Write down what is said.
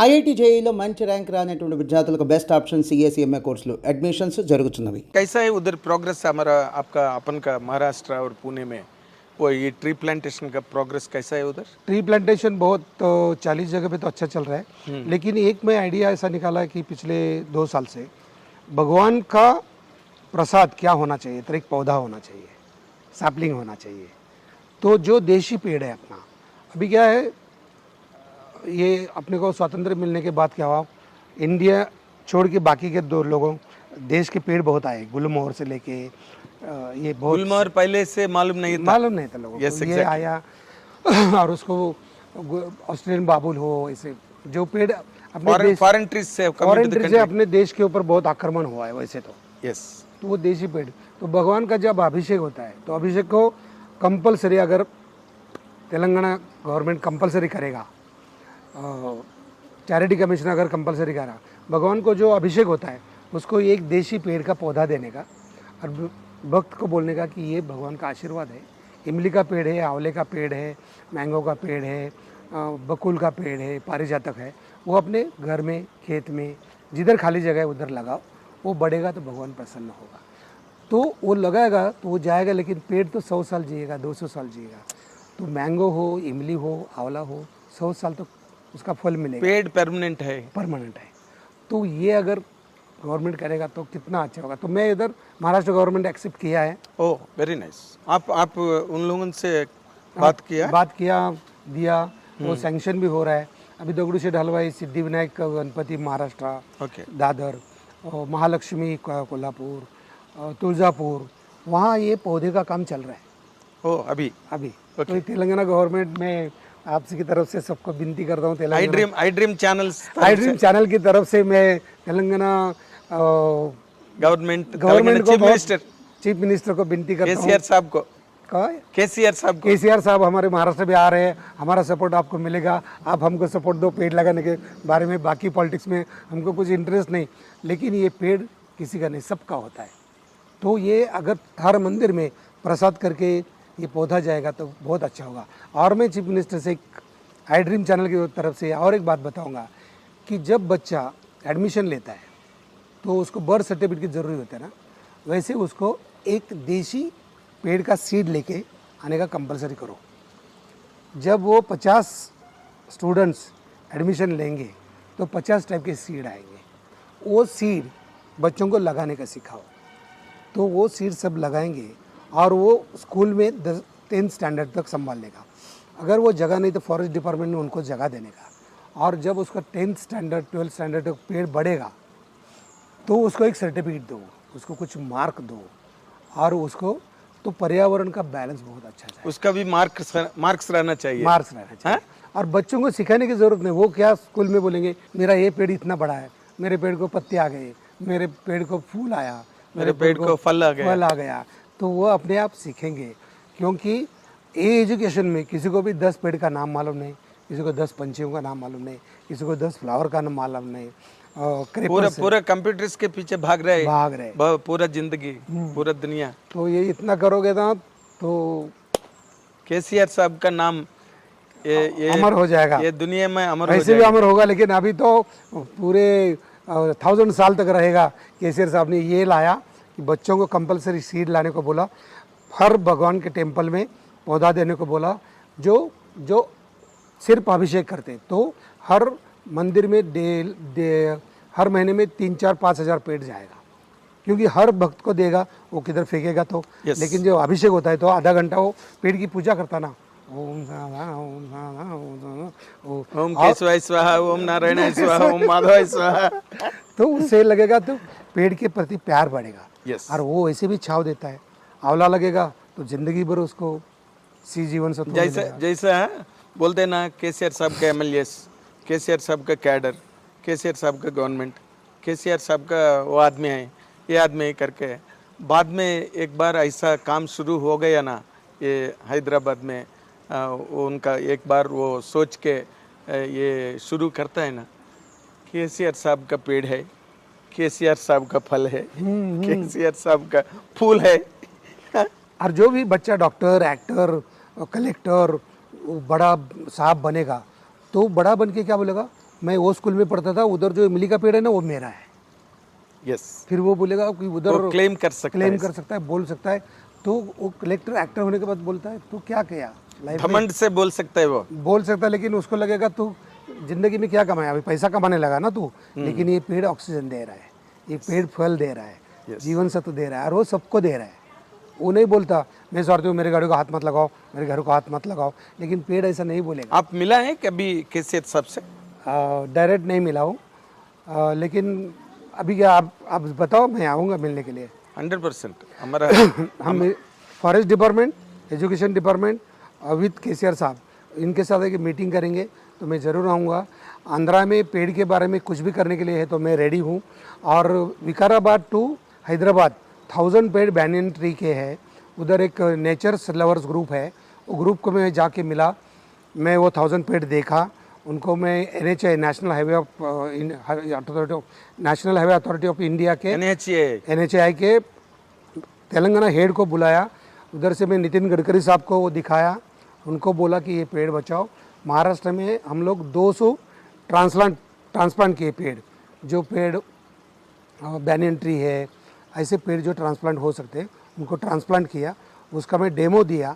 IIT జేఈలో మంచి rank రానటువంటి విద్యార్థులకు బెస్ట్ ఆప్షన్ సిఎస్ఈఎంఏ కోర్సులు అడ్మిషన్స్ జరుగుతున్నవి. कैसा है उधर प्रोग्रेस हमारा आपका अपन का महाराष्ट्र और पुणे में वो ये ट्री प्लांटेशन का प्रोग्रेस कैसा है उधर? ट्री प्लांटेशन बहुत 40 जगह पे तो अच्छा चल रहा है, लेकिन एक मैं आइडिया ऐसा निकाला है कि पिछले 2 साल से भगवान का प्रसाद क्या होना चाहिए, तो एक पौधा होना चाहिए, सैपलिंग होना चाहिए। तो जो देशी पेड़ है अपना, अभी क्या है, ये अपने को स्वातंत्र मिलने के बाद क्या हुआ, इंडिया छोड़ के बाकी के 2 लोगों देश के पेड़ बहुत आए, गुलमोहर से लेके ये बहुत गुलमोहर पहले से मालूम नहीं था लोगों Yes, को, ये exactly. आया और उसको ऑस्ट्रेलियन बाबुल हो, ऐसे जो पेड़ अपने देश फॉरेन ट्रीज से फॉरेन ट्री से अपने देश के ऊपर बहुत आक्रमण हुआ है वैसे तो यस तो वो देशी पेड़, तो भगवान का जब अभिषेक होता है तो अभिषेक को कंपलसरी, अगर तेलंगाना गवर्नमेंट कंपलसरी करेगा, चैरिटी कमीशन अगर कंपलसरी करा, भगवान को जो अभिषेक होता है उसको एक देशी पेड़ का पौधा देने का और भक्त को बोलने का कि ये भगवान का आशीर्वाद है। इमली का पेड़ है, आंवले का पेड़ है, मैंगो का पेड़ है, बकुल का पेड़ है, पारिजातक है, वो अपने घर में, खेत में, जिधर खाली जगह है उधर लगाओ, वो बढ़ेगा तो भगवान प्रसन्न होगा। तो वो लगाएगा तो वो जाएगा, लेकिन पेड़ तो 100 साल जिएगा, 200 साल जिएगा। तो मैंगो हो, इमली हो, आंवला हो, 100 साल तो उसका फल मिलेगा, पेड़ परमानेंट है। तो ये अगर गवर्नमेंट करेगा तो कितना अच्छा होगा। तो मैं इधर महाराष्ट्र गवर्नमेंट एक्सेप्ट किया है। Oh very nice. आप उन लोगों से बात किया दिया, वो सैंक्शन भी हो रहा है। अभी दगड़ूशेठ हलवाई, सिद्धिविनायक गणपति महाराष्ट्र, ओके दादर, और महालक्ष्मी कोल्हापुर, तुळजापुर, वहाँ ये पौधे का काम चल रहा है ओह अभी तो तेलंगाना गवर्नमेंट में आपसे की तरफ से सबको विनती करता हूँ, तेलंगाना आई ड्रीम चैनल की तरफ से मैं तेलंगाना गवर्नमेंट चीफ मिनिस्टर को विनती करता हूँ, केसीआर साहब को। केसीआर साहब हमारे महाराष्ट्र में आ रहे हैं, हमारा सपोर्ट आपको मिलेगा, आप हमको सपोर्ट दो पेड़ लगाने के बारे में। बाकी पॉलिटिक्स में हमको कुछ इंटरेस्ट नहीं, लेकिन ये पेड़ किसी का नहीं, सबका होता है। तो ये अगर हर मंदिर में प्रसाद करके ये पौधा जाएगा तो बहुत अच्छा होगा। और मैं चीफ मिनिस्टर से आई ड्रीम चैनल की तरफ से और एक बात बताऊंगा कि जब बच्चा एडमिशन लेता है तो उसको बर्थ सर्टिफिकेट की ज़रूरत होती है ना, वैसे उसको एक देशी पेड़ का सीड लेके आने का कंपलसरी करो। जब वो 50 स्टूडेंट्स एडमिशन लेंगे तो 50 टाइप के सीड आएंगे, वो सीड बच्चों को लगाने का सिखाओ, तो वो सीड सब लगाएंगे और वो स्कूल में 10th स्टैंडर्ड तक संभाल लेगा। अगर वो जगह नहीं तो फॉरेस्ट डिपार्टमेंट ने उनको जगह देने का, और जब उसका 10th स्टैंडर्ड 12th स्टैंडर्ड तक पेड़ बढ़ेगा तो उसको एक सर्टिफिकेट दो, उसको कुछ मार्क दो, और उसको तो पर्यावरण का बैलेंस बहुत अच्छा है, उसका भी मार्क्स रहना चाहिए। और बच्चों को सिखाने की ज़रूरत नहीं। वो क्या स्कूल में बोलेंगे मेरा ये पेड़ इतना बड़ा है, मेरे पेड़ को पत्ते आ गए, मेरे पेड़ को फूल आया, मेरे पेड़ को फल आ गया, तो वो अपने आप सीखेंगे। क्योंकि ये एजुकेशन में किसी को भी 10 पेड़ का नाम मालूम नहीं, किसी को 10 पंछियों का नाम मालूम नहीं, किसी को 10 फ्लावर का नाम मालूम नहीं, पूरा कंप्यूटर्स के पीछे भाग रहे पूरा जिंदगी, पूरा दुनिया। तो ये इतना करोगे ना तो केसीआर साहब का नाम ये अमर हो जाएगा, ये दुनिया में अमर वैसे भी अमर होगा, लेकिन अभी तो पूरे 1000 साल तक रहेगा। केसीआर साहब ने ये लाया कि बच्चों को कंपलसरी सीड लाने को बोला, हर भगवान के टेम्पल में पौधा देने को बोला, जो सिर्फ अभिषेक करते हैं। तो हर मंदिर में हर महीने में 3-4-5 हज़ार पेड़ जाएगा, क्योंकि हर भक्त को देगा, वो किधर फेंकेगा तो लेकिन जो अभिषेक होता है तो आधा घंटा वो पेड़ की पूजा करता ना, ओम केशवाय स्वाहा, ओम नारायणाय स्वाहा, ओम माधवाय स्वाहा, तो उससे लगेगा तो पेड़ के प्रति प्यार बढ़ेगा। yes. और वो वैसे भी छाव देता है। आंवला लगेगा तो जिंदगी भर उसको जीवन से जैसा बोलते ना, केसीआर साहब का MLAs, केसीआर साहब का कैडर, केसीआर साहब का गवर्नमेंट, केसीआर साहब का वो आदमी है, ये आदमी करके बाद में एक बार ऐसा काम शुरू हो गया ना, ये हैदराबाद में वो उनका एक बार वो सोच के ये शुरू करता है ना, केसीआर साहब का पेड़ है, केसीआर साहब का फल है, केसीआर साहब का फूल है। और जो भी बच्चा डॉक्टर, एक्टर, कलेक्टर, बड़ा साहब बनेगा तो बड़ा बन के क्या बोलेगा, मैं वो स्कूल में पढ़ता था, उधर जो इमली का पेड़ है ना वो मेरा है। यस, फिर वो बोलेगा कि उधर वो क्लेम कर सकता क्लेम है। कर सकता है, बोल सकता है। तो वो कलेक्टर एक्टर होने के बाद बोलता है तू क्या किया लाइफ में, घमंड से बोल सकता है वो। बोल सकता है, लेकिन उसको लगेगा तू जिंदगी में क्या कमाया, अभी पैसा कमाने लगा ना तू, लेकिन ये पेड़ ऑक्सीजन दे रहा है, ये पेड़ फल दे रहा है, जीवन सत्व दे रहा है, और वो सबको दे रहा है। वो नहीं बोलता मैं स्वार्थी हूँ, मेरे गाड़ी को हाथ मत लगाओ, मेरे घर को हाथ मत लगाओ, लेकिन पेड़ ऐसा नहीं बोलेगा। आप मिला है कभी केसीआर साहब से? डायरेक्ट नहीं मिला हूँ, लेकिन अभी क्या आप बताओ, मैं आऊँगा मिलने के लिए। 100% हमारा हम forest department, education department with KCR साहब, इनके साथ एक मीटिंग करेंगे तो मैं ज़रूर आऊँगा। आंध्रा में पेड़ के बारे में कुछ भी करने के लिए है तो मैं रेडी हूँ। और विकाराबाद टू हैदराबाद 1000 पेड़ बैनियन ट्री के है, उधर एक नेचर्स लवर्स ग्रुप है, वो ग्रुप को मैं जाके मिला, मैं वो 1000 पेड़ देखा, उनको मैं NHA national highway authority of India के NHAI के तेलंगाना हेड को बुलाया, उधर से मैं नितिन गडकरी साहब को वो दिखाया, उनको बोला कि ये पेड़ बचाओ। महाराष्ट्र में हम लोग 200 ट्रांसप्लांट किए पेड़, जो पेड़ बैनियन ट्री है, ऐसे पेड़ जो ट्रांसप्लांट हो सकते हैं उनको ट्रांसप्लांट किया, उसका मैं डेमो दिया।